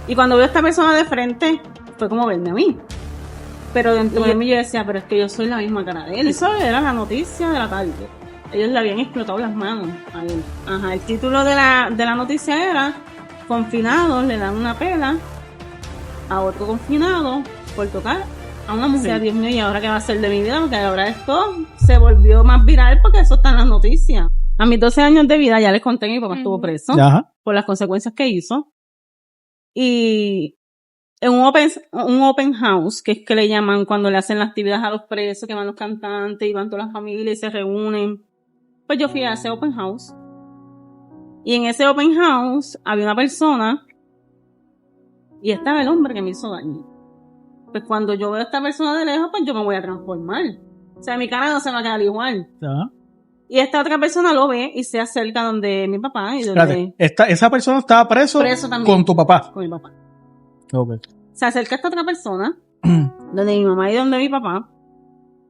Y cuando veo a esta persona de frente, fue como verme a mí. Pero dentro de mí yo decía, pero es que yo soy la misma cara de él. Eso era la noticia de la tarde. Ellos le habían explotado las manos a él. Ajá, el título de la noticia era: confinados le dan una pela a otro confinado por tocar a una mujer. O sea, Dios mío, ¿y ahora qué va a hacer de mi vida? Porque ahora esto se volvió más viral porque eso está en las noticias. A mis 12 años de vida ya les conté que mi papá estuvo preso por las consecuencias que hizo. Y en un open house, que es que le llaman cuando le hacen las actividades a los presos, que van los cantantes y van todas las familias y se reúnen. Pues yo fui a ese open house. Y en ese open house había una persona y estaba el hombre que me hizo daño. Pues cuando yo veo a esta persona de lejos, pues yo me voy a transformar. O sea, mi cara no se va a quedar igual. Y esta otra persona lo ve y se acerca donde mi papá. Y donde... ¿Esa persona estaba preso con tu papá? Con mi papá. Okay. Se acerca esta otra persona, donde mi mamá y donde mi papá,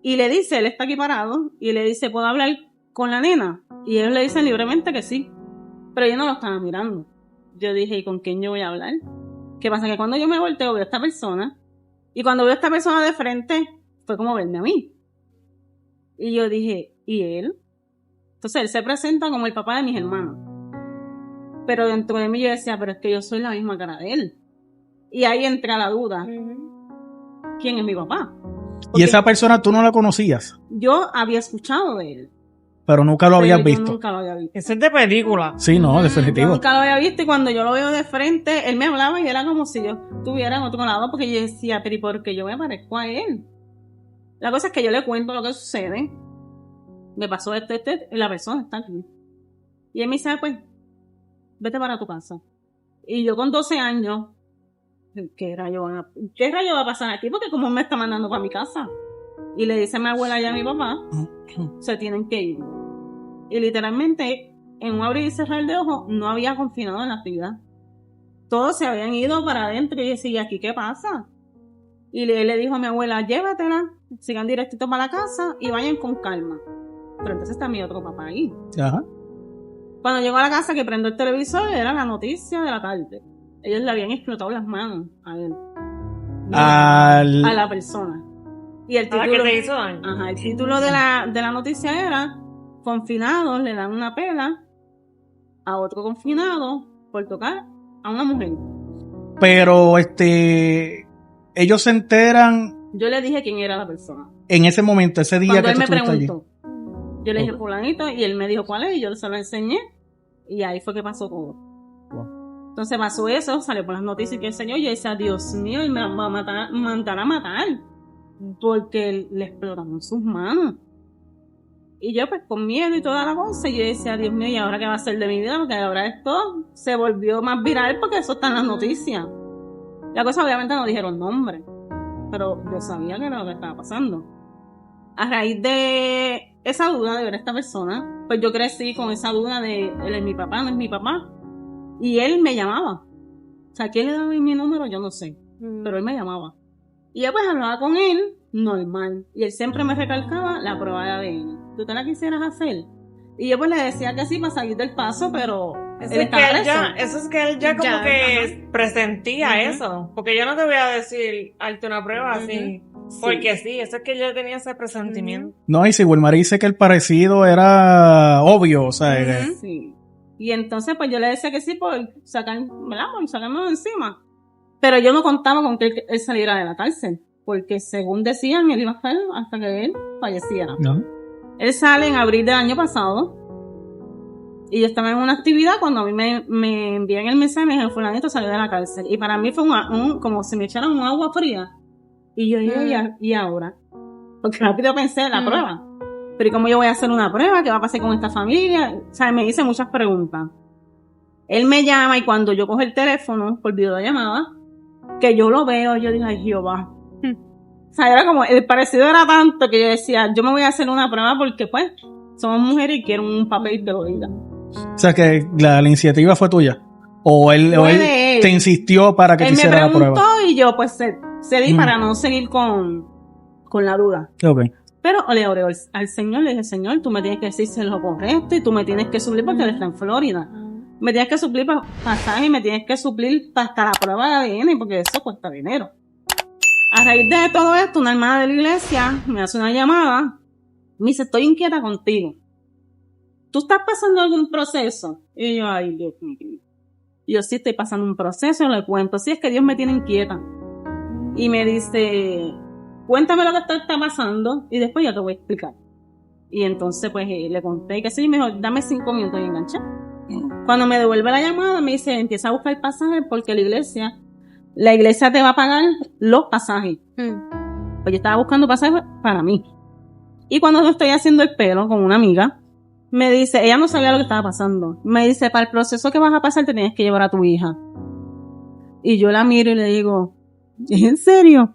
y le dice, él está aquí parado, y le dice, ¿puedo hablar con la nena? Y ellos le dicen libremente que sí. Pero yo no lo estaba mirando. Yo dije, ¿y con quién yo voy a hablar? ¿Qué pasa? Que cuando yo me volteo veo a esta persona, y cuando veo a esta persona de frente, fue como verme a mí. Y yo dije, ¿y él? Entonces él se presenta como el papá de mis hermanos. Pero dentro de mí yo decía, pero es que yo soy la misma cara de él. Y ahí entra la duda. ¿Quién es mi papá? Porque ¿y esa persona tú no la conocías? Yo había escuchado de él. Pero nunca lo habías visto. Nunca lo había visto. Eso es de película. Sí, no, definitivo. Yo nunca lo había visto y cuando yo lo veo de frente, él me hablaba y era como si yo estuviera en otro lado porque yo decía, pero ¿y por qué yo me parezco a él? La cosa es que yo le cuento lo que sucede. Me pasó y la persona está aquí. Y él me dice, pues, vete para tu casa. Y yo con 12 años, ¿qué rayo va a pasar aquí? Porque como me está mandando para mi casa. Y le dice a mi abuela y a mi papá, se tienen que ir. Y literalmente, en un abrir y cerrar de ojos, no había confinado en la actividad. Todos se habían ido para adentro y yo decía, ¿aquí qué pasa? Y él le dijo a mi abuela, llévatela, sigan directito para la casa y vayan con calma. Pero entonces está mi otro papá ahí. Ajá. Cuando llegó a la casa que prendo el televisor, era la noticia de la tarde. Ellos le habían explotado las manos a él. A la persona. Y el título, ¿que te hizo daño? Ajá, el título de la noticia era: confinados le dan una pela a otro confinado por tocar a una mujer. Pero ellos se enteran. Yo le dije quién era la persona. En ese momento, ese día cuando que él tú me estuviste allí. preguntó. Yo le dije fulanito y él me dijo cuál es y yo se lo enseñé. Y ahí fue que pasó todo. Wow. Entonces pasó eso, salió por las noticias que enseñó. Yo decía, Dios mío, él me va a mandar a matar. Porque le explotaron sus manos. Y yo pues con miedo y toda la cosa, yo decía, Dios mío, ¿y ahora qué va a hacer de mi vida? Porque ahora esto se volvió más viral porque eso está en las noticias. La cosa obviamente no dijeron nombre, pero yo sabía que era lo que estaba pasando. A raíz de esa duda de ver a esta persona, pues yo crecí con esa duda de, él es mi papá, no es mi papá. Y él me llamaba. O sea, ¿quién le daba mi número? Yo no sé. Pero él me llamaba. Y yo pues hablaba con él, normal. Y él siempre me recalcaba la prueba de ADN. ¿Tú te la quisieras hacer? Y yo pues le decía que sí para salir del paso, pero Eso él estaba preso. Eso es que él ya como que presentía eso. Porque yo no te voy a decir, hazte una prueba así. Porque sí, eso es que yo tenía ese presentimiento. No, y si Wilmar dice que el parecido era obvio, o sea... Sí. Y entonces pues yo le decía que sí por sacarme de encima. Pero yo no contaba con que él saliera de la cárcel. Porque según decían, él iba a estar hasta que él falleciera. No. Él sale en abril del año pasado. Y yo estaba en una actividad cuando a mí me envían el mensaje y me dijeron, fulanito salió de la cárcel. Y para mí fue como si me echaran un agua fría. Y yo digo, ¿y ahora? Porque rápido pensé en la prueba. Pero ¿y cómo yo voy a hacer una prueba? ¿Qué va a pasar con esta familia? O sea, me hice muchas preguntas. Él me llama y cuando yo cojo el teléfono por videollamada, que yo lo veo, yo digo, ay, Jehová. O sea, era como, el parecido era tanto que yo decía, yo me voy a hacer una prueba porque pues, somos mujeres y quiero un papel que lo diga. O sea, que la iniciativa fue tuya. O él te insistió para que te hiciera la prueba. Él me preguntó y yo pues cedí para no seguir con la duda. Okay. Pero le oré al Señor, le dije, Señor, tú me tienes que decir si es lo correcto y tú me tienes que subir porque él está en Florida. me tienes que suplir pasaje y me tienes que suplir hasta la prueba de ADN, porque eso cuesta dinero. A raíz de todo esto, una hermana de la iglesia me hace una llamada, me dice, estoy inquieta contigo. ¿Tú estás pasando algún proceso? Y yo, ay, Dios mío. Yo sí estoy pasando un proceso, le cuento. Sí, es que Dios me tiene inquieta. Y me dice, cuéntame lo que está pasando y después yo te voy a explicar. Y entonces, pues, le conté que sí, y me dijo, dame 5 minutos y enganché. Cuando me devuelve la llamada, me dice, empieza a buscar pasajes porque la iglesia te va a pagar los pasajes. Pues yo estaba buscando pasajes para mí. Y cuando yo estoy haciendo el pelo con una amiga, me dice, ella no sabía lo que estaba pasando. Me dice, para el proceso que vas a pasar te tienes que llevar a tu hija. Y yo la miro y le digo, ¿es en serio?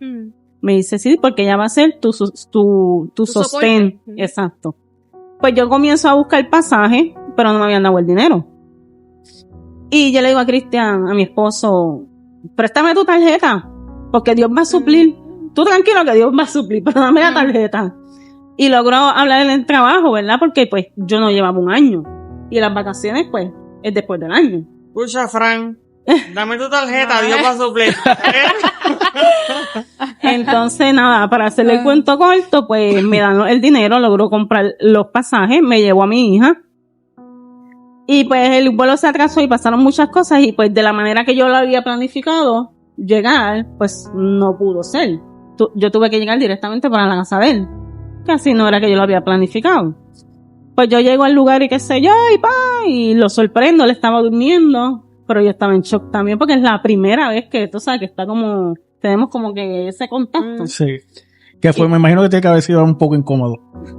Me dice, sí, porque ella va a ser tu sostén. Exacto. Pues yo comienzo a buscar pasaje, pero no me habían dado el dinero. Y yo le digo a Cristian, a mi esposo, préstame tu tarjeta, porque Dios va a suplir. Tú tranquilo que Dios va a suplir, pero dame la tarjeta. Y logró hablar en el trabajo, ¿verdad? Porque pues yo no llevaba un año. Y las vacaciones, pues, es después del año. Pucha, Fran, dame tu tarjeta, Dios va a suplir. Entonces, nada, para hacerle el cuento corto, pues me dan el dinero, logró comprar los pasajes, me llevó a mi hija. Y pues el vuelo se atrasó y pasaron muchas cosas y pues de la manera que yo lo había planificado llegar, pues no pudo ser. Yo tuve que llegar directamente para la casa de él, que así no era que yo lo había planificado. Pues yo llego al lugar y qué sé yo, y lo sorprendo, él estaba durmiendo, pero yo estaba en shock también porque es la primera vez que, tú sabes, que está como, tenemos como que ese contacto. Sí. Que fue, me imagino que tiene que haber sido un poco incómodo.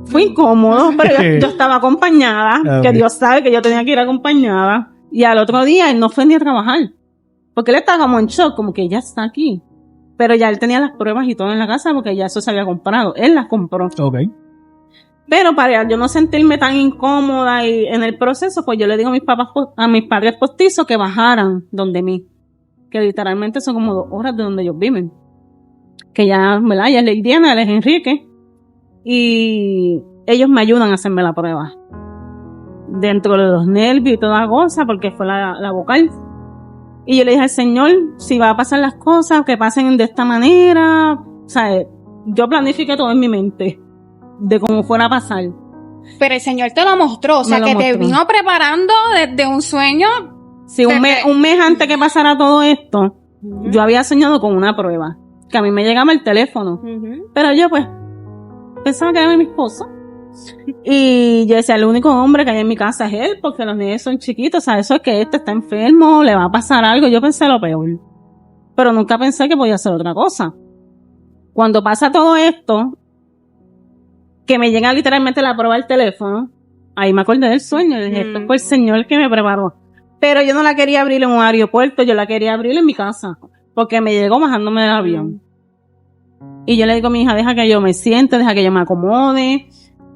Fue incómodo, pero yo estaba acompañada, que Dios sabe que yo tenía que ir acompañada. Y al otro día él no fue ni a trabajar, porque él estaba como en shock, como que ya está aquí. Pero ya él tenía las pruebas y todo en la casa, porque ya eso se había comprado. Él las compró. Okay. Pero para yo no sentirme tan incómoda y en el proceso, pues yo le digo a mis padres postizos que bajaran donde mí. Que literalmente son como 2 horas de donde ellos viven. Que ya, ¿verdad? Ella es Leidiana, él es Enrique. Y ellos me ayudan a hacerme la prueba. Dentro de los nervios y toda cosa, porque fue la vocal. Y yo le dije al Señor, si va a pasar las cosas, que pasen de esta manera. O sea, yo planifiqué todo en mi mente, de cómo fuera a pasar. Pero el Señor te lo mostró, o sea, que te vino preparando desde un sueño. Sí, un mes antes que pasara todo esto, yo había soñado con una prueba, que a mí me llegaba el teléfono. Pero yo pues, pensaba que era mi esposo. Y yo decía, el único hombre que hay en mi casa es él, porque los niños son chiquitos, o sea, eso es que este está enfermo, le va a pasar algo. Yo pensé lo peor, pero nunca pensé que podía ser otra cosa. Cuando pasa todo esto, que me llega literalmente la prueba del teléfono, ahí me acordé del sueño, y dije, esto fue el Señor que me preparó. Pero yo no la quería abrir en un aeropuerto, yo la quería abrir en mi casa, porque me llegó bajándome del avión. Y yo le digo a mi hija, deja que yo me siente, deja que yo me acomode,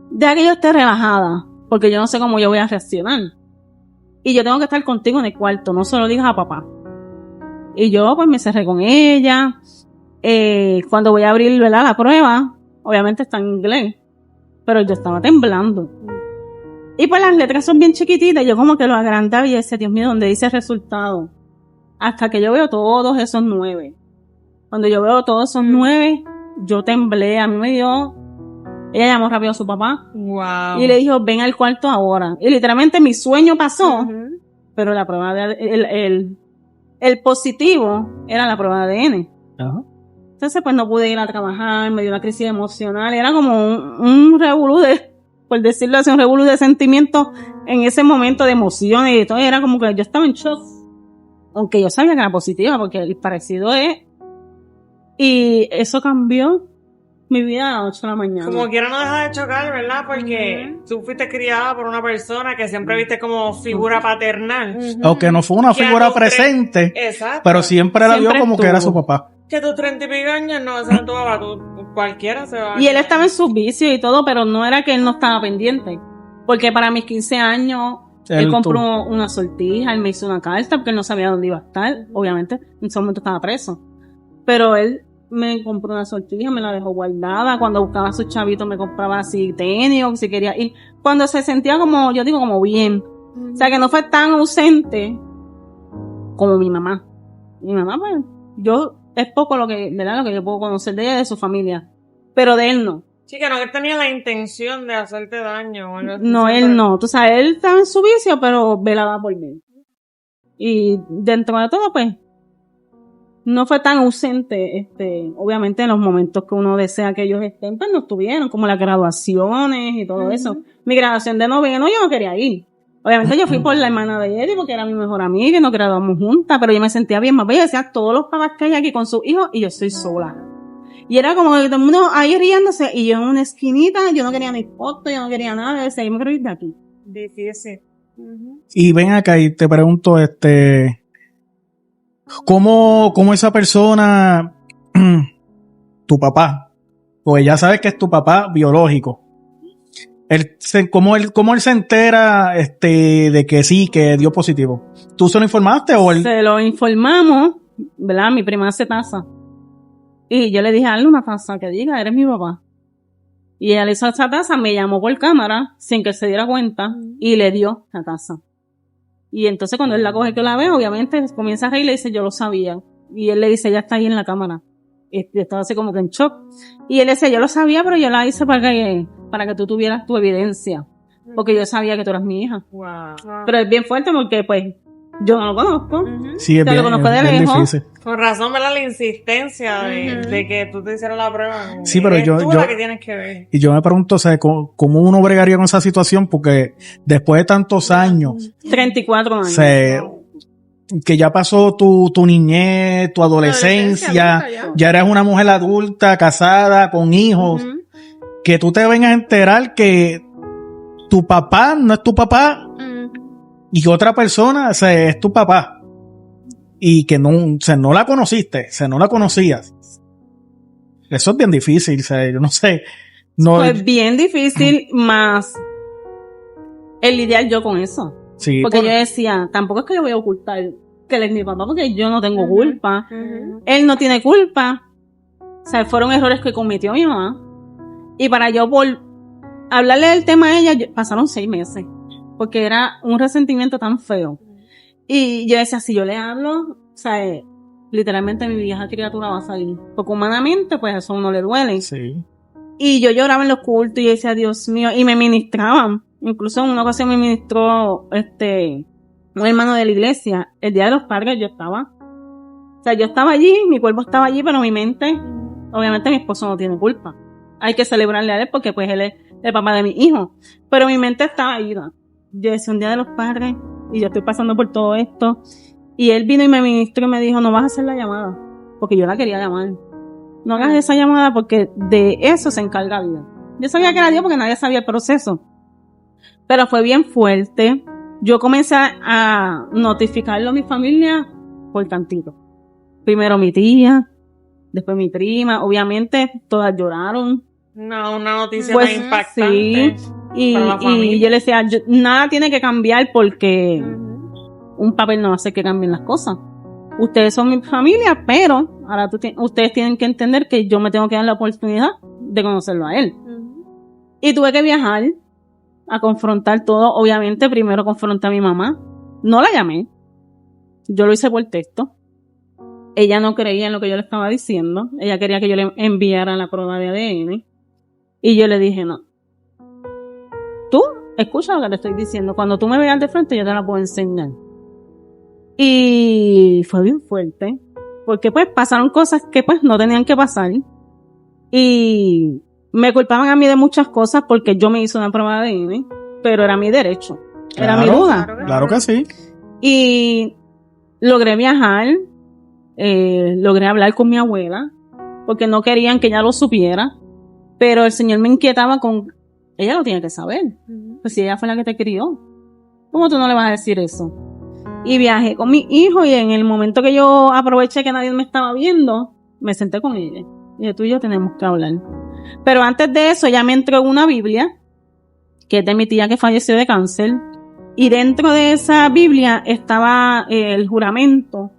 deja que yo esté relajada, porque yo no sé cómo yo voy a reaccionar. Y yo tengo que estar contigo en el cuarto, no se lo digas a papá. Y yo pues me cerré con ella. Cuando voy a abrir, ¿verdad?, la prueba, obviamente está en inglés, pero yo estaba temblando. Y pues las letras son bien chiquititas, yo como que lo agrandaba y decía, Dios mío, ¿dónde dice resultado? Hasta que yo veo todos esos 9. Cuando yo veo todos esos 9, yo temblé, a mí me dio... Ella llamó rápido a su papá. Wow. Y le dijo, ven al cuarto ahora. Y literalmente mi sueño pasó, pero la prueba de... El positivo era la prueba de ADN. Entonces pues no pude ir a trabajar, me dio una crisis emocional, era como un revolú por decirlo así, un revolú de sentimientos en ese momento, de emociones y todo, era como que yo estaba en shock, aunque yo sabía que era positiva, porque el parecido es, y eso cambió mi vida a las 8 de la mañana. Como quiera no deja de chocar, ¿verdad? Porque tú fuiste criada por una persona que siempre viste como figura paternal. Aunque no fue una figura presente, exacto, pero siempre la vio como estuvo. Que era su papá. Que tus 30 y pico años no se tu papá, cualquiera se va. Y él estaba en sus vicios y todo, pero no era que él no estaba pendiente. Porque para mis 15 años, él compró una sortija, él me hizo una carta, porque él no sabía dónde iba a estar. Obviamente, en ese momento estaba preso. Pero él me compró una sortija, me la dejó guardada. Cuando buscaba a sus chavitos, me compraba así tenis, o si quería ir. Cuando se sentía como, yo digo, como bien. O sea, que no fue tan ausente como mi mamá. Mi mamá, pues, es poco lo que yo puedo conocer de ella, de su familia. Pero de él no. Chica, no, que él tenía la intención de hacerte daño. O algo así. No, él no. Tú sabes, él estaba en su vicio, pero velaba por mí. Y dentro de todo, pues, no fue tan ausente, obviamente en los momentos que uno desea que ellos estén, pues no estuvieron, como las graduaciones y todo eso. Mi graduación de noveno yo no quería ir. Obviamente yo fui por la hermana de Eddie, porque era mi mejor amiga y nos graduamos juntas, pero yo me sentía bien más bella. Decía, todos los papás que hay aquí con sus hijos y yo estoy sola. Y era como que todo el mundo ahí riéndose y yo en una esquinita, yo no quería ni foto, yo no quería nada, yo decía, yo me quiero ir de aquí. Difícil. Y ven acá y te pregunto, ¿cómo esa persona, tu papá, pues ya sabes que es tu papá biológico, ¿cómo él se entera, de que sí, que dio positivo? ¿Tú se lo informaste o él? Se lo informamos, ¿verdad? Mi prima hace taza. Y yo le dije, hazle una taza que diga, eres mi papá. Y ella le hizo esa taza, me llamó por cámara, sin que se diera cuenta, y le dio la taza. Y entonces cuando él la coge que la ve, obviamente comienza a reír y le dice, yo lo sabía. Y él le dice, ella está ahí en la cámara. Y estaba así como que en shock. Y él dice, yo lo sabía, pero yo la hice para que tú tuvieras tu evidencia. Porque yo sabía que tú eras mi hija. Wow. Pero es bien fuerte porque, pues, yo no lo conozco. Sí, es bien, lo conozco de bien lejos. difícil. Con razón, ¿verdad? La insistencia de que tú te hicieras la prueba. Sí, pero tú la que tienes que ver. Y yo me pregunto, o sea, ¿cómo uno bregaría con esa situación? Porque después de tantos años, 34 años. Que ya pasó tu niñez, tu adolescencia, ya eres una mujer adulta, casada, con hijos, que tú te vengas a enterar que tu papá no es tu papá y que otra persona, o sea, es tu papá. Y que no la conociste, no la conocías. Eso es bien difícil, o sea, yo no sé. No, pues bien difícil, más el lidiar yo con eso. Sí, porque yo decía, tampoco es que yo voy a ocultar que él es mi papá, porque yo no tengo culpa. Él no tiene culpa. O sea, fueron errores que cometió mi mamá. Y para yo hablarle del tema a ella, pasaron 6 meses. Porque era un resentimiento tan feo. Y yo decía, si yo le hablo, o sea, literalmente mi vieja criatura va a salir. Porque humanamente, pues eso a uno le duele. Sí. Y yo lloraba en los cultos y yo decía, Dios mío, y me ministraban. Incluso en una ocasión me ministró, un hermano de la iglesia. El Día de los Padres yo estaba. O sea, yo estaba allí, mi cuerpo estaba allí, pero mi mente, obviamente mi esposo no tiene culpa. Hay que celebrarle a él porque pues él es el papá de mi hijo. Pero mi mente estaba ida. Yo decía, un Día de los Padres, y yo estoy pasando por todo esto. Y él vino y me ministró y me dijo, no vas a hacer la llamada. Porque yo la quería llamar. No hagas esa llamada porque de eso se encarga Dios. Yo sabía que era Dios porque nadie sabía el proceso. Pero fue bien fuerte. Yo comencé a notificarlo a mi familia por tantito. Primero mi tía, después mi prima. Obviamente todas lloraron. No, una noticia pues, tan impactante. Sí. Y yo le decía, nada tiene que cambiar porque un papel no hace que cambien las cosas. Ustedes son mi familia, pero ahora ustedes tienen que entender que yo me tengo que dar la oportunidad de conocerlo a él. Y tuve que viajar a confrontar todo. Obviamente, primero confronté a mi mamá. No la llamé. Yo lo hice por texto. Ella no creía en lo que yo le estaba diciendo. Ella quería que yo le enviara la prueba de ADN. Y yo le dije, no. Tú, escucha lo que te estoy diciendo. Cuando tú me veas de frente, yo te la puedo enseñar. Y fue bien fuerte. Porque pues pasaron cosas que pues no tenían que pasar. Y me culpaban a mí de muchas cosas porque yo me hice una prueba de ADN. Pero era mi derecho. Era mi duda. Claro que sí. Y logré viajar. Logré hablar con mi abuela. Porque no querían que ella lo supiera. Pero el Señor me inquietaba con... Ella lo tiene que saber. Pues si ella fue la que te crió. ¿Cómo tú no le vas a decir eso? Y viajé con mi hijo y en el momento que yo aproveché que nadie me estaba viendo, me senté con ella. Y dije, tú y yo tenemos que hablar. Pero antes de eso, ella me entregó una Biblia, que es de mi tía que falleció de cáncer. Y dentro de esa Biblia estaba el juramento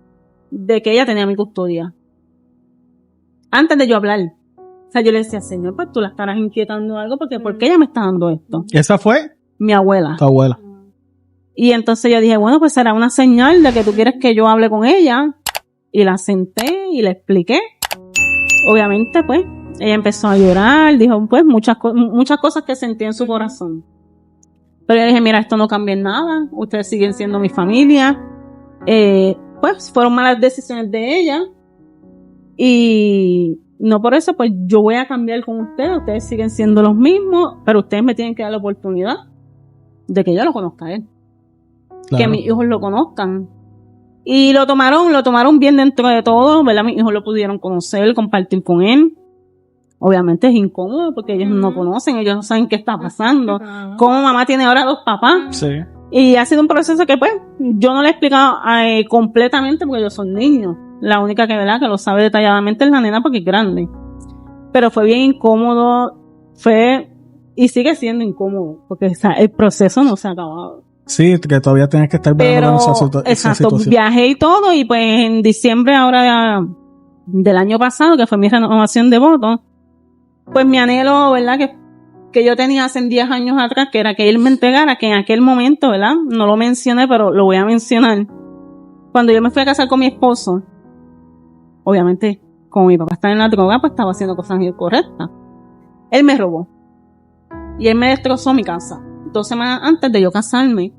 de que ella tenía mi custodia. Antes de yo hablar. O sea, yo le decía, Señor, pues tú la estarás inquietando algo porque ¿por qué ella me está dando esto? ¿Y esa fue? Mi abuela. Tu abuela. Y entonces yo dije, bueno, pues será una señal de que tú quieres que yo hable con ella. Y la senté y le expliqué. Obviamente, pues, ella empezó a llorar, dijo, pues, muchas cosas que sentía en su corazón. Pero yo dije, mira, esto no cambia en nada, ustedes siguen siendo mi familia. Pues, fueron malas decisiones de ella. Y no por eso, pues, yo voy a cambiar con ustedes siguen siendo los mismos, pero ustedes me tienen que dar la oportunidad de que yo lo conozca a él. Claro. Que mis hijos lo conozcan. Y lo tomaron bien dentro de todo, ¿verdad? Mis hijos lo pudieron conocer, compartir con él. Obviamente es incómodo porque ellos no conocen, ellos no saben qué está pasando. Cómo mamá tiene ahora 2 papás. Sí. Y ha sido un proceso que, pues, yo no le he explicado completamente porque ellos son niños. La única que, ¿verdad?, que lo sabe detalladamente es la nena porque es grande. Pero fue bien incómodo, y sigue siendo incómodo porque el proceso no se ha acabado. Sí, que todavía tienes que estar viendo esa situación. Viajé y todo, y pues en diciembre ahora del año pasado, que fue mi renovación de voto, pues mi anhelo, ¿verdad?, que yo tenía hace 10 años atrás, que era que él me entregara, que en aquel momento, ¿verdad?, no lo mencioné, pero lo voy a mencionar. Cuando yo me fui a casar con mi esposo, obviamente, como mi papá estaba en la droga, pues estaba haciendo cosas incorrectas. Él me robó. Y él me destrozó mi casa. 2 semanas antes de yo casarme.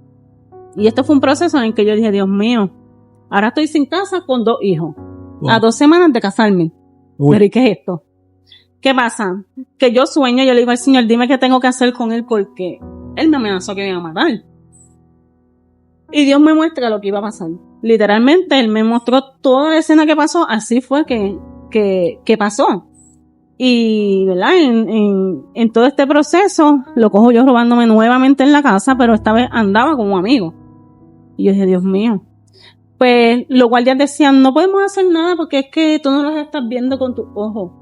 Y esto fue un proceso en que yo dije, Dios mío, ahora estoy sin casa con 2 hijos. Wow. A 2 semanas de casarme. Uy. Pero ¿y qué es esto? ¿Qué pasa? Que yo sueño, yo le digo al Señor, dime qué tengo que hacer con él porque él me amenazó que me iba a matar. Y Dios me muestra lo que iba a pasar. Literalmente, Él me mostró toda la escena que pasó, así fue que pasó. Y, ¿verdad? En todo este proceso, lo cojo yo robándome nuevamente en la casa, pero esta vez andaba como amigo. Y yo dije, Dios mío. Pues, los guardias decían, no podemos hacer nada porque es que tú no los estás viendo con tus ojos.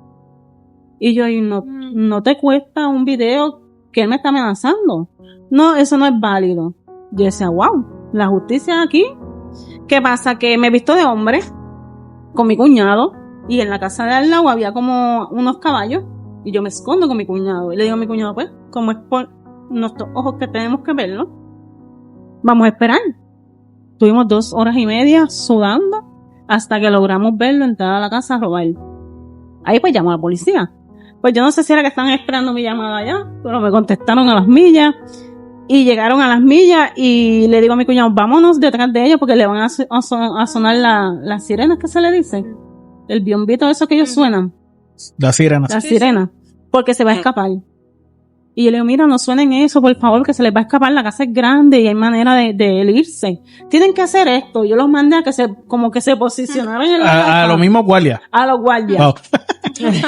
Y yo, no te cuesta un video que él me está amenazando. No, eso no es válido. Yo decía, wow, la justicia aquí. ¿Qué pasa? Que me he visto de hombre con mi cuñado. Y en la casa de al lado había como unos caballos. Y yo me escondo con mi cuñado. Y le digo a mi cuñado, pues, como es por nuestros ojos que tenemos que verlo, vamos a esperar. Tuvimos 2 horas y media sudando hasta que logramos verlo entrar a la casa a robar. Ahí pues llamó a la policía. Pues yo no sé si era que estaban esperando mi llamada allá, pero me contestaron a las millas. Y llegaron a las millas y le digo a mi cuñado, vámonos detrás de ellos porque le van a sonar las sirenas, que se le dice. El biombito, eso que ellos suenan. Las sirenas. Las sirenas. Porque se va a escapar. Y yo le digo, mira, no suenen eso, por favor, que se les va a escapar. La casa es grande y hay manera de él irse. Tienen que hacer esto. Yo los mandé a que se posicionaran en la casa. A los mismos guardias. A los guardias. Wow.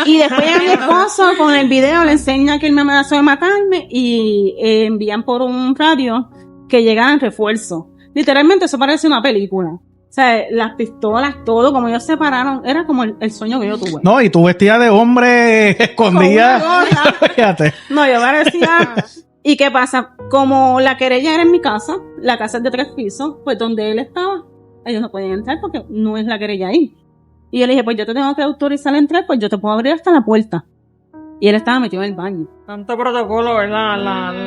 Y después a mi esposo con el video le enseña que él me amenazó de matarme y envían por un radio que llegaban refuerzos. Literalmente eso parece una película. O sea, las pistolas, todo, como ellos se separaron, era como el sueño que yo tuve. No, y tú vestida de hombre escondida. Fíjate. No, yo parecía... ¿Y qué pasa? Como la querella era en mi casa, la casa es de 3 pisos, pues donde él estaba, ellos no podían entrar porque no es la querella ahí. Y yo le dije, pues yo te tengo que autorizar a entrar, pues yo te puedo abrir hasta la puerta. Y él estaba metido en el baño. Tanto protocolo, ¿verdad?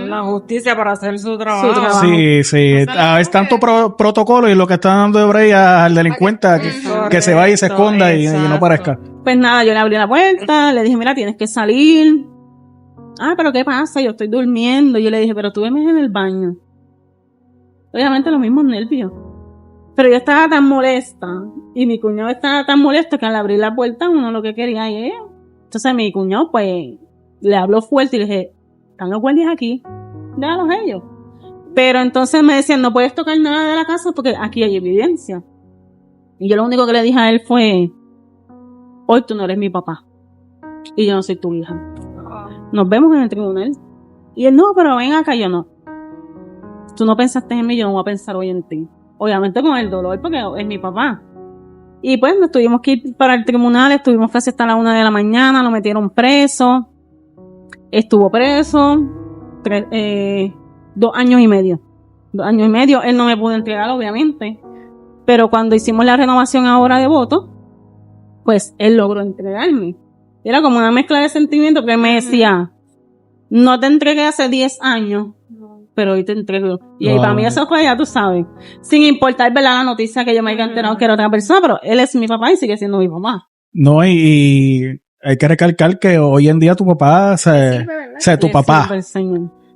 La justicia para hacer su trabajo. Sí. Es tanto protocolo y lo que está dando de break al delincuente que se vaya y se esconda y no parezca. Pues nada, yo le abrí la puerta, le dije, mira, tienes que salir. Ah, pero ¿qué pasa? Yo estoy durmiendo. Y yo le dije, pero tú veme en el baño. Obviamente los mismos nervios. Pero yo estaba tan molesta y mi cuñado estaba tan molesto que al abrir la puerta uno lo que quería es... Entonces mi cuñado pues le habló fuerte y le dije, están los guardias aquí, déjalos ellos. Pero entonces me decían, no puedes tocar nada de la casa porque aquí hay evidencia. Y yo lo único que le dije a él fue, hoy tú no eres mi papá y yo no soy tu hija. Nos vemos en el tribunal. Y él, no, pero ven acá. Yo, no. Tú no pensaste en mí, yo no voy a pensar hoy en ti. Obviamente con el dolor porque es mi papá. Y pues nos tuvimos que ir para el tribunal, estuvimos casi hasta la 1 de la mañana, lo metieron preso. Estuvo preso 2 años y medio. 2 años y medio, él no me pudo entregar obviamente. Pero cuando hicimos la renovación ahora de voto, pues él logró entregarme. Era como una mezcla de sentimientos que él me decía, no te entregué hace 10 años, pero hoy te entrego. Y ahí para mí eso fue, ya tú sabes, sin importar, ¿verdad? La noticia que yo me haya enterado que era otra persona, pero él es mi papá y sigue siendo mi papá. No, y hay que recalcar que hoy en día tu papá tu papá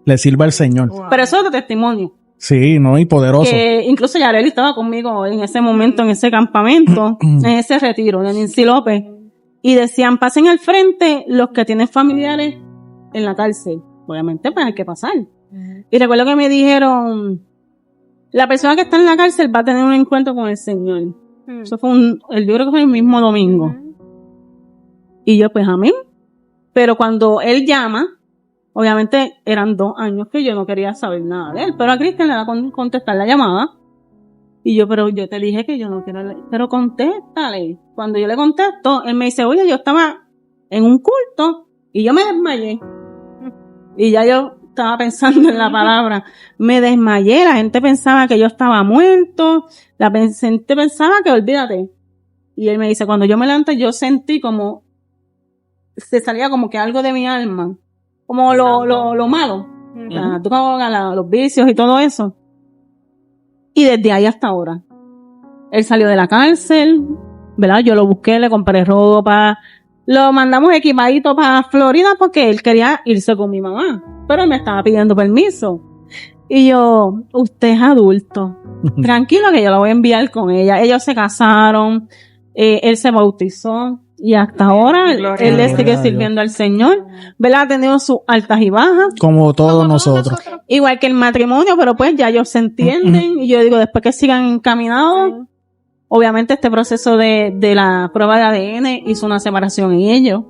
le sirve al Señor. Wow. Pero eso es de testimonio. Sí, no, y poderoso. Que incluso Yareli estaba conmigo en ese momento, en ese campamento, en ese retiro de Nancy López. Y decían, pasen al frente los que tienen familiares en la cárcel. Obviamente, pues hay que pasar. Y recuerdo que me dijeron, la persona que está en la cárcel va a tener un encuentro con el Señor. Eso fue yo creo que fue el mismo domingo. Y yo, pues, amén. Pero cuando él llama, obviamente eran 2 años que yo no quería saber nada de él. Pero a Cristian le da a contestar la llamada. Y yo, pero yo te dije que yo no quiero leer. Pero contéstale. Cuando yo le contesto, él me dice, oye, yo estaba en un culto y yo me desmayé. Y ya yo estaba pensando en la palabra. Me desmayé. La gente pensaba que yo estaba muerto. La gente pensaba que olvídate. Y él me dice, cuando yo me levanté, yo sentí como se salía como que algo de mi alma. Como lo malo. La droga, los vicios y todo eso. Y desde ahí hasta ahora. Él salió de la cárcel, ¿verdad? Yo lo busqué, le compré ropa. Lo mandamos equipadito para Florida porque él quería irse con mi mamá. Pero él me estaba pidiendo permiso. Y yo, usted es adulto. Tranquilo que yo lo voy a enviar con ella. Ellos se casaron. Él se bautizó. Y hasta ahora él le sigue sirviendo al Señor, ¿verdad? Ha tenido sus altas y bajas. Como todos nosotros. Igual que el matrimonio, pero pues ya ellos se entienden. Y yo digo, después que sigan encaminados, obviamente este proceso de la prueba de ADN hizo una separación en ellos.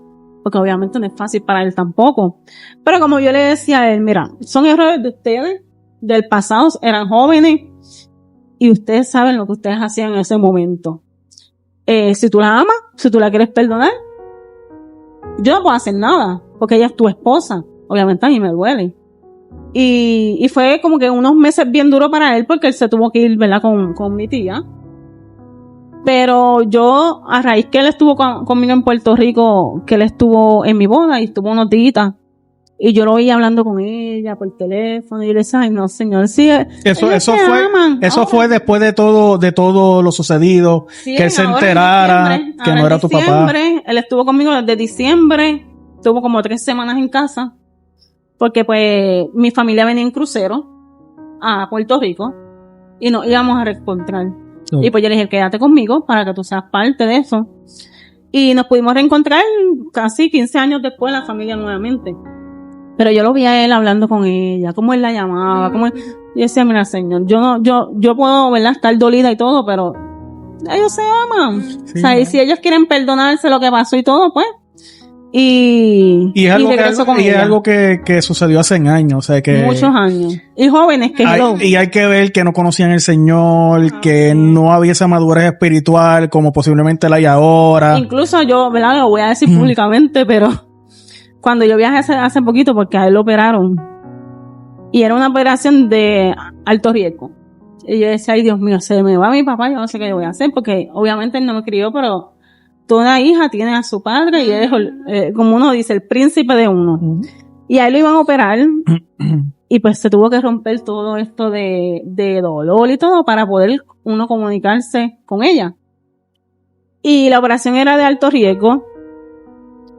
Porque obviamente no es fácil para él tampoco. Pero como yo le decía a él, mira, son errores de ustedes, del pasado, eran jóvenes. Y ustedes saben lo que ustedes hacían en ese momento. Si tú la amas, si tú la quieres perdonar, yo no puedo hacer nada, porque ella es tu esposa. Obviamente a mí me duele. Y fue como que unos meses bien duros para él, porque él se tuvo que ir, ¿verdad? Con mi tía. Pero yo, a raíz que él estuvo conmigo en Puerto Rico, que él estuvo en mi boda y estuvo unos días, y yo lo veía hablando con ella por teléfono, y yo le decía, ay no, señor, sí, eso fue después de todo lo sucedido, sí, que él se enterara que no era tu papá. Él estuvo conmigo desde diciembre, estuvo como 3 semanas en casa, porque pues mi familia venía en crucero a Puerto Rico, y nos íbamos a reencontrar. Y pues yo le dije, quédate conmigo para que tú seas parte de eso. Y nos pudimos reencontrar casi 15 años después, la familia nuevamente. Pero yo lo vi a él hablando con ella, cómo él la llamaba, cómo él... Yo decía, mira, señor, yo puedo, ¿verdad?, estar dolida y todo, pero ellos se aman. Sí, o sea, y si ellos quieren perdonarse lo que pasó y todo, pues... Y es algo que sucedió hace años, o sea que... Muchos años. Y jóvenes que... Y hay que ver que no conocían el Señor, que no había esa madurez espiritual como posiblemente la hay ahora. Incluso yo, ¿verdad?, lo voy a decir públicamente, pero... Cuando yo viajé hace poquito, porque a él lo operaron, y era una operación de alto riesgo. Y yo decía, ay Dios mío, se me va mi papá, yo no sé qué yo voy a hacer, porque obviamente él no me crió, pero toda hija tiene a su padre, y él es, como uno dice, el príncipe de uno. Y a él lo iban a operar, y pues se tuvo que romper todo esto de dolor y todo, para poder uno comunicarse con ella. Y la operación era de alto riesgo.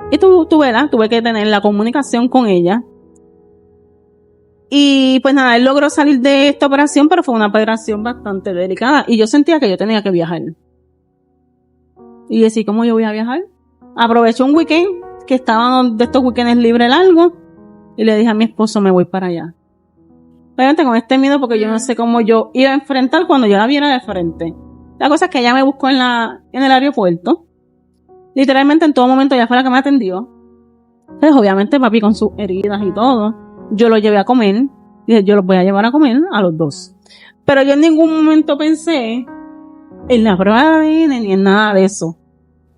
Y tuve que tener la comunicación con ella. Y pues nada, él logró salir de esta operación, pero fue una operación bastante delicada. Y yo sentía que yo tenía que viajar. Y decía, ¿cómo yo voy a viajar? Aproveché un weekend, que estaba de estos weekends libres largos, y le dije a mi esposo, me voy para allá. Obviamente con este miedo, porque yo no sé cómo yo iba a enfrentar cuando yo la viera de frente. La cosa es que ella me buscó en el aeropuerto. Literalmente en todo momento ella fue la que me atendió. Pues obviamente papi con sus heridas y todo. Yo lo llevé a comer. Dije, yo los voy a llevar a comer a los dos. Pero yo en ningún momento pensé en la prueba de ADN ni en nada de eso. O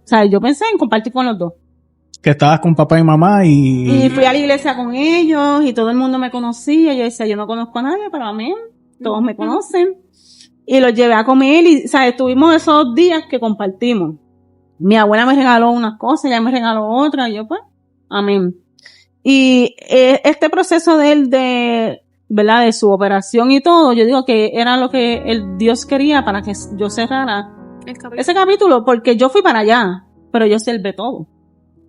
sea, yo pensé en compartir con los dos. Que estabas con papá y mamá y fui a la iglesia con ellos y todo el mundo me conocía. Yo decía, yo no conozco a nadie, pero amén. Todos me conocen. Y los llevé a comer y, o sea, estuvimos esos días que compartimos. Mi abuela me regaló unas cosas, ella me regaló otras, y yo pues, amén. Y este proceso de él de ¿verdad? De su operación y todo, yo digo que era lo que el Dios quería para que yo cerrara ese capítulo, porque yo fui para allá, pero yo salvé todo.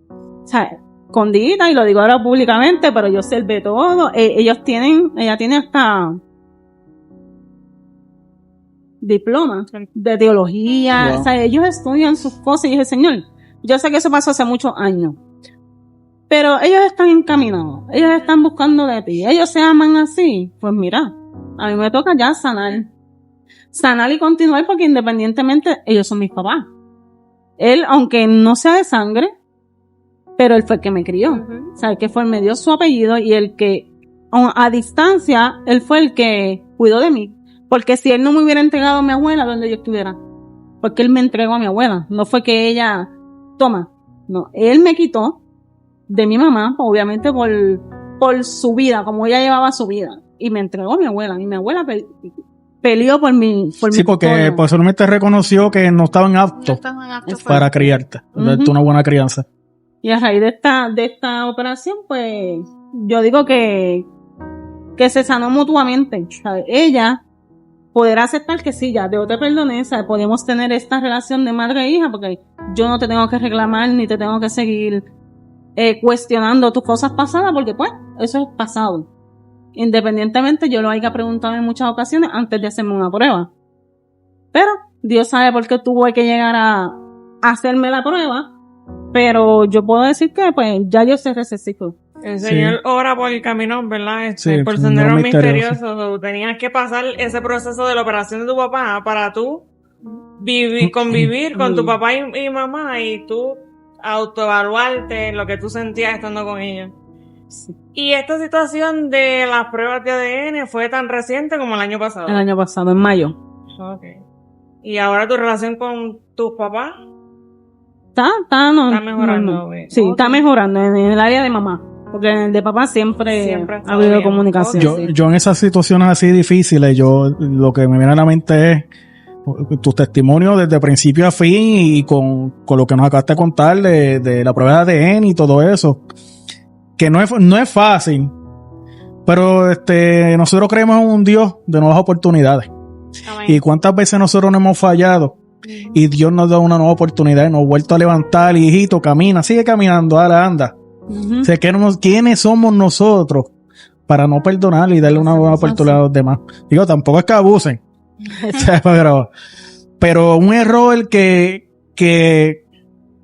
O sea, escondida, y lo digo ahora públicamente, pero yo salvé todo. Ella tiene hasta diploma de teología. Wow. O sea, ellos estudian sus cosas, y dije, Señor, yo sé que eso pasó hace muchos años, pero ellos están encaminados, ellos están buscando de ti, ellos se aman así. Pues mira, a mí me toca ya sanar y continuar, porque independientemente ellos son mis papás. Él, aunque no sea de sangre, pero él fue el que me crió. O sea, el que fue, me dio su apellido, y el que a distancia, él fue el que cuidó de mí. Porque si él no me hubiera entregado a mi abuela, ¿dónde yo estuviera? Porque él me entregó a mi abuela. No fue que ella, toma. No, él me quitó de mi mamá, obviamente por su vida, como ella llevaba su vida. Y me entregó a mi abuela. Y mi abuela peleó por mi sí, porque posiblemente reconoció que no estaban aptos para criarte. Darte una buena crianza. Y a raíz de esta operación, pues, yo digo que se sanó mutuamente. ¿Sabes? Ella poder aceptar que sí, ya, yo te perdoné, ¿sabes? Podemos tener esta relación de madre e hija, porque yo no te tengo que reclamar, ni te tengo que seguir cuestionando tus cosas pasadas, porque pues, eso es pasado. Independientemente, yo lo haya preguntado en muchas ocasiones antes de hacerme una prueba. Pero Dios sabe por qué tuvo que llegar a hacerme la prueba, pero yo puedo decir que pues ya yo cerré ese ciclo. El Señor ora por el camino, ¿verdad? Por sendero misterioso. Tenías que pasar ese proceso de la operación de tu papá para tú convivir con tu papá y mamá, y tú autoevaluarte lo que tú sentías estando con ellos. Sí. Y esta situación de las pruebas de ADN fue tan reciente como el año pasado. El año pasado, en mayo. Okay. ¿Y ahora tu relación con tus papás? Está mejorando. No. Sí, está mejorando en el área de mamá. Porque en el de papá siempre ha habido bien. Comunicación. Yo en esas situaciones así difíciles, lo que me viene a la mente es tu testimonio desde principio a fin, y con lo que nos acabaste de contar de la prueba de ADN y todo eso. Que no es fácil, pero nosotros creemos en un Dios de nuevas oportunidades. Amén. Y cuántas veces nosotros no hemos fallado, y Dios nos da una nueva oportunidad y nos ha vuelto a levantar. Hijito, camina, sigue caminando, anda. O sea, ¿quiénes somos nosotros para no perdonar y darle una nueva oportunidad a los demás? Digo, tampoco es que abusen. pero un error que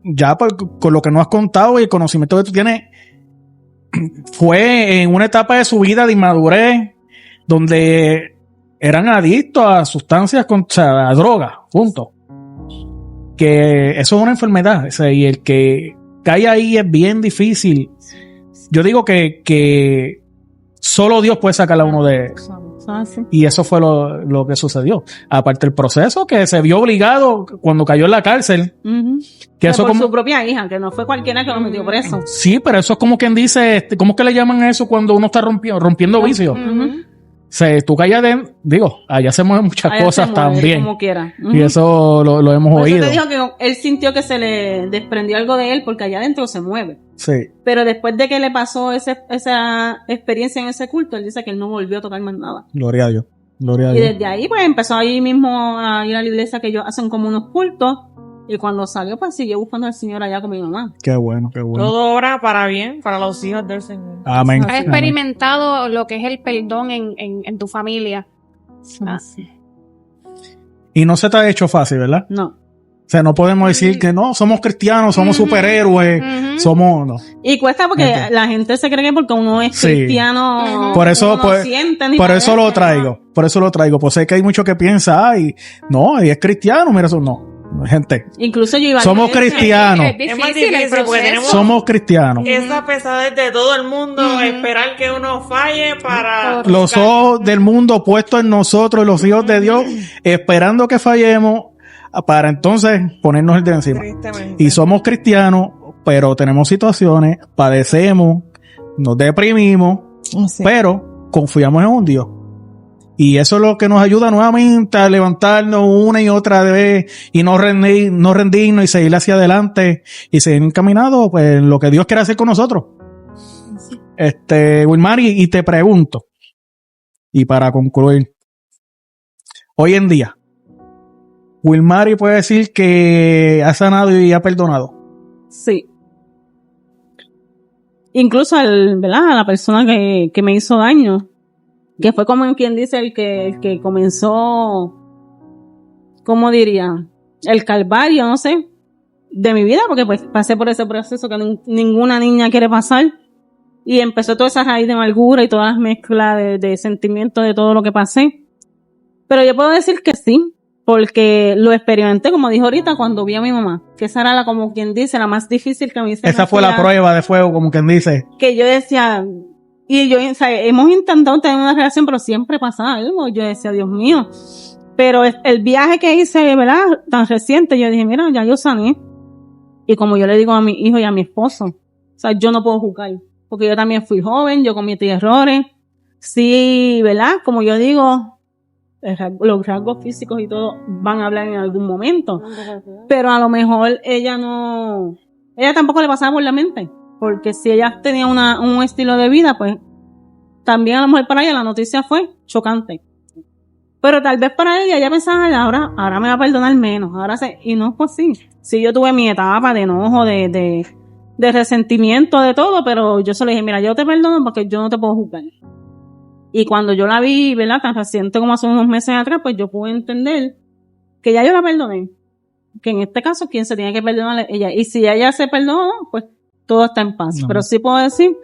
ya con lo que nos has contado y el conocimiento que tú tienes, fue en una etapa de su vida de inmadurez, donde eran adictos a sustancias, a drogas, punto. Que eso es una enfermedad, o sea, y el que cae ahí es bien difícil. Yo digo que solo Dios puede sacar a uno de... Y eso fue lo que sucedió. Aparte del proceso, que se vio obligado cuando cayó en la cárcel. Que eso por como su propia hija, que no fue cualquiera que lo metió preso. Sí, pero eso es como quien dice, ¿cómo es que le llaman a eso cuando uno está rompiendo vicios? O sea, tú callas allá se mueven muchas cosas también. Como quiera. Y eso lo hemos oído. Eso te dijo que él sintió que se le desprendió algo de él, porque allá adentro se mueve. Sí. Pero después de que le pasó esa experiencia en ese culto, él dice que él no volvió a tocar más nada. Gloria a Dios. Y desde ahí, pues, empezó ahí mismo a ir a la iglesia, que ellos hacen como unos cultos. Y cuando salió, pues siguió buscando al Señor allá con mi mamá. Qué bueno, qué bueno. Todo obra para bien, para los hijos del Señor. Amén. Has experimentado lo que es el perdón en tu familia. Sí. Y no se te ha hecho fácil, ¿verdad? No. O sea, no podemos decir que no, somos cristianos, somos superhéroes, somos... No. Y cuesta porque la gente se cree que porque uno es cristiano, por eso, uno no siente ni por eso lo traigo, Pues sé que hay muchos que piensan, y es cristiano, mira eso, no. Gente, incluso yo iba somos cristianos. Es más difícil porque tenemos somos cristianos. Esa pesadez de todo el mundo, esperar que uno falle para... Los ojos del mundo puestos en nosotros, los hijos de Dios, esperando que fallemos para entonces ponernos el de encima. Y somos cristianos, pero tenemos situaciones, padecemos, nos deprimimos, pero confiamos en un Dios. Y eso es lo que nos ayuda nuevamente a levantarnos una y otra vez y no rendirnos y seguir hacia adelante y seguir encaminados, pues, lo que Dios quiere hacer con nosotros. Wilmar, y te pregunto, Y para concluir, hoy en día, Wilmary puede decir que ha sanado y ha perdonado. Sí. Incluso ¿verdad? A la persona que me hizo daño, que fue como quien dice el que comenzó, ¿cómo diría? El calvario, no sé, de mi vida, porque pues pasé por ese proceso que ninguna niña quiere pasar, y empezó toda esa raíz de amargura y todas las mezclas de sentimientos de todo lo que pasé. Pero yo puedo decir que sí, porque lo experimenté, como dijo ahorita, cuando vi a mi mamá, que esa era como quien dice, la más difícil que a mí se me Esa fue la prueba de fuego, como quien dice. Que yo decía, y yo, o sea, hemos intentado tener una relación, pero siempre pasa algo. Yo decía, Dios mío. Pero el viaje que hice, ¿verdad? Tan reciente, yo dije, mira, ya yo sané. Y como yo le digo a mi hijo y a mi esposo, o sea, yo no puedo juzgar, porque yo también fui joven, yo cometí errores. Sí, ¿verdad? Como yo digo, los rasgos físicos y todo van a hablar en algún momento. Pero a lo mejor ella tampoco le pasaba por la mente. Porque si ella tenía un estilo de vida, pues también a lo mejor para ella la noticia fue chocante. Pero tal vez para ella pensaba, ahora me va a perdonar menos, y no fue así. Sí, yo tuve mi etapa de enojo, de resentimiento, de todo, pero yo solo dije, mira, yo te perdono porque yo no te puedo juzgar. Y cuando yo la vi, ¿verdad? Tan reciente como hace unos meses atrás, pues yo pude entender que ya yo la perdoné. Que en este caso, quien se tiene que perdonar es ella. Y si ella se perdonó, pues todo está en paz. No. Pero sí puedo decir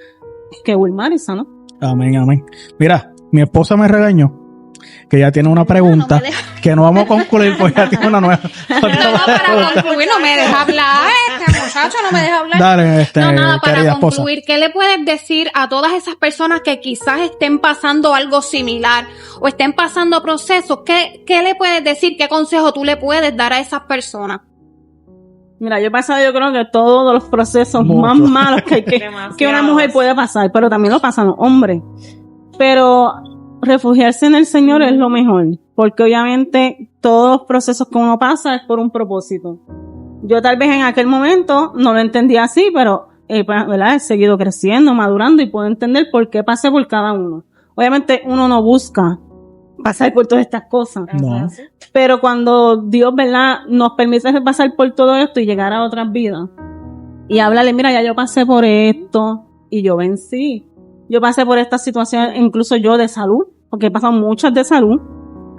que Wilmary sanó. Amén, amén. Mira, mi esposa me regañó que ya tiene una pregunta que no vamos a concluir porque ya tiene una nueva. Para concluir, no me deja hablar, muchacho, no me deja hablar. Dale, nada, para concluir, esposa. ¿Qué le puedes decir a todas esas personas que quizás estén pasando algo similar o estén pasando procesos? ¿Qué le puedes decir? ¿Qué consejo tú le puedes dar a esas personas? Mira, yo he pasado, yo creo que todos los procesos más malos que una mujer puede pasar, pero también lo pasan los hombres. Pero refugiarse en el Señor es lo mejor, porque obviamente todos los procesos que uno pasa es por un propósito. Yo tal vez en aquel momento no lo entendía así, pero ¿verdad? He seguido creciendo, madurando y puedo entender por qué pasé por cada uno. Obviamente uno no busca pasar por todas estas cosas. No. Pero cuando Dios, ¿verdad?, nos permite pasar por todo esto y llegar a otras vidas y hablarle, mira, ya yo pasé por esto y yo vencí. Yo pasé por esta situación, incluso yo de salud, porque he pasado muchas de salud.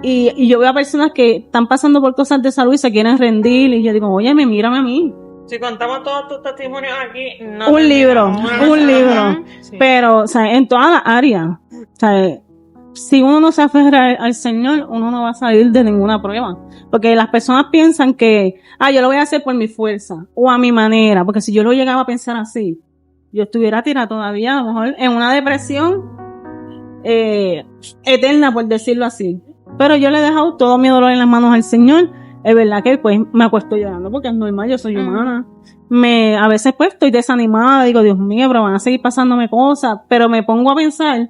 Y yo veo a personas que están pasando por cosas de salud y se quieren rendir. Y yo digo, oye, mírame a mí. Si contamos todos tus testimonios aquí, no. Un libro. Sí. Pero, o sea, en todas las áreas. O sea, si uno no se aferra al Señor, uno no va a salir de ninguna prueba. Porque las personas piensan que, yo lo voy a hacer por mi fuerza o a mi manera. Porque si yo lo llegaba a pensar así, yo estuviera tirada todavía, a lo mejor, en una depresión eterna, por decirlo así. Pero yo le he dejado todo mi dolor en las manos al Señor. Es verdad que pues me acuesto llorando porque es normal, yo soy humana. A veces pues estoy desanimada, digo, Dios mío, pero van a seguir pasándome cosas. Pero me pongo a pensar,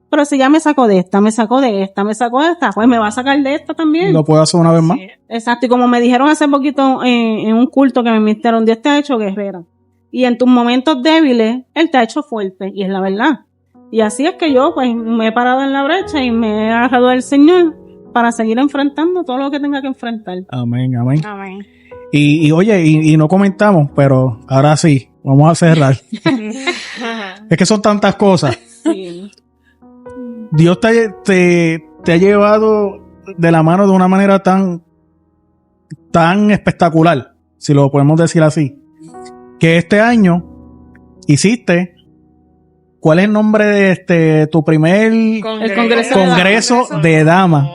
pero si ya me sacó de esta, pues me va a sacar de esta también. ¿Lo puedo hacer una vez más? Sí. Exacto, y como me dijeron hace poquito en un culto que me invitaron, Dios te ha hecho guerrera. Y en tus momentos débiles, Él te ha hecho fuerte, y es la verdad. Y así es que yo, pues, me he parado en la brecha y me he agarrado del Señor para seguir enfrentando todo lo que tenga que enfrentar. Amén, amén. Amén. Y oye, y no comentamos, pero ahora sí, vamos a cerrar. Es que son tantas cosas. Sí. Dios te ha llevado de la mano de una manera tan espectacular, si lo podemos decir así, que este año hiciste, ¿cuál es el nombre de tu primer Congreso de Damas?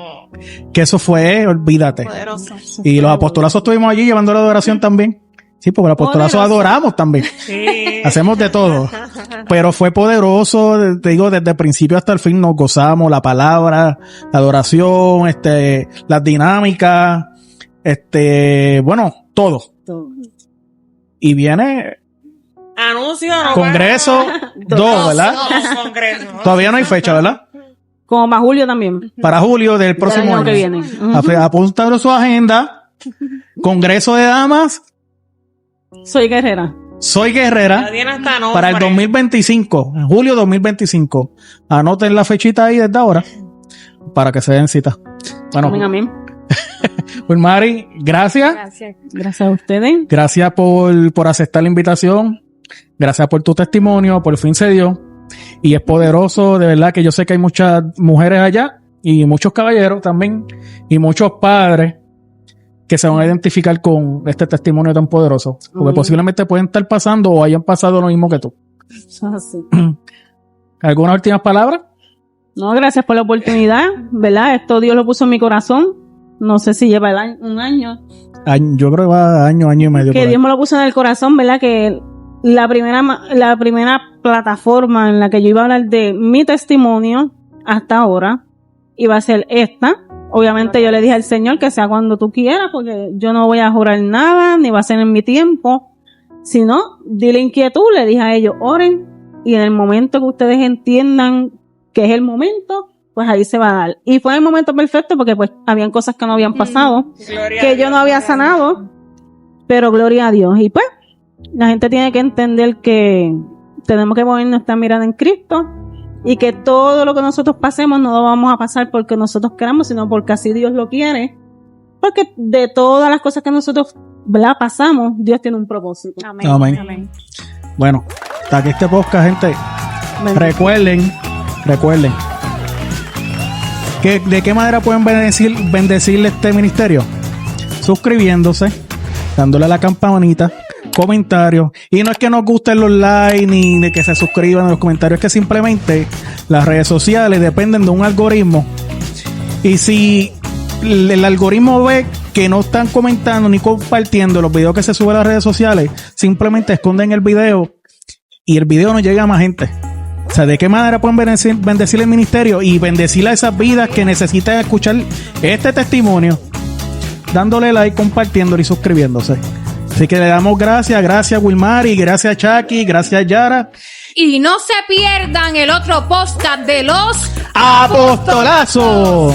Que eso fue, olvídate. Poderoso. Y los apostolazos estuvimos allí llevando la adoración también. Sí, porque los apostolazos adoramos también. Sí. Hacemos de todo. Pero fue poderoso, te digo, desde el principio hasta el fin nos gozamos, la palabra, la adoración, las dinámicas, bueno, todo. Y viene anuncio Congreso 2, ¿verdad? Congreso. Todavía no hay fecha, ¿verdad? Como para julio también. Para julio del próximo año que viene. Apunta su agenda. Congreso de Damas. Soy guerrera. Para el 2025, en julio 2025. Anoten la fechita ahí desde ahora. para que se den cita. Bueno, amén. Wilmary, gracias. Gracias a ustedes. Gracias por aceptar la invitación. Gracias por tu testimonio. Por fin se dio. Y es poderoso, de verdad que yo sé que hay muchas mujeres allá y muchos caballeros también y muchos padres que se van a identificar con este testimonio tan poderoso. Porque posiblemente pueden estar pasando o hayan pasado lo mismo que tú. Eso es así. ¿Algunas últimas palabras? No, gracias por la oportunidad, ¿verdad? Esto Dios lo puso en mi corazón. No sé si lleva un año. Yo creo que va año y medio. Que Dios me lo puso en el corazón, ¿verdad? Que la primera plataforma en la que yo iba a hablar de mi testimonio hasta ahora iba a ser esta. Obviamente yo le dije al Señor que sea cuando tú quieras, porque yo no voy a jurar nada, ni va a ser en mi tiempo. Sino, di la inquietud, le dije a ellos, oren, y en el momento que ustedes entiendan que es el momento, pues ahí se va a dar. Y fue el momento perfecto porque pues habían cosas que no habían pasado, que yo no había sanado, pero gloria a Dios. Y pues, la gente tiene que entender que tenemos que poner nuestra mirada en Cristo y que todo lo que nosotros pasemos no lo vamos a pasar porque nosotros queramos, sino porque así Dios lo quiere. Porque de todas las cosas que nosotros, ¿verdad?, pasamos, Dios tiene un propósito. Amén. Amén. Amén. Bueno, hasta aquí este podcast, gente. Recuerden que de qué manera pueden bendecirle este ministerio. Suscribiéndose, dándole a la campanita, comentarios. Y no es que nos gusten los likes ni de que se suscriban en los comentarios, es que simplemente las redes sociales dependen de un algoritmo. Y si el algoritmo ve que no están comentando ni compartiendo los videos que se suben a las redes sociales, simplemente esconden el video y el video no llega a más gente. O sea, ¿de qué manera pueden bendecir el ministerio y bendecir a esas vidas que necesitan escuchar este testimonio? Dándole like, compartiéndolo y suscribiéndose. Así que le damos gracias Wilmary, gracias Chucky, gracias Yara. Y no se pierdan el otro podcast de los ¡Apostolazos!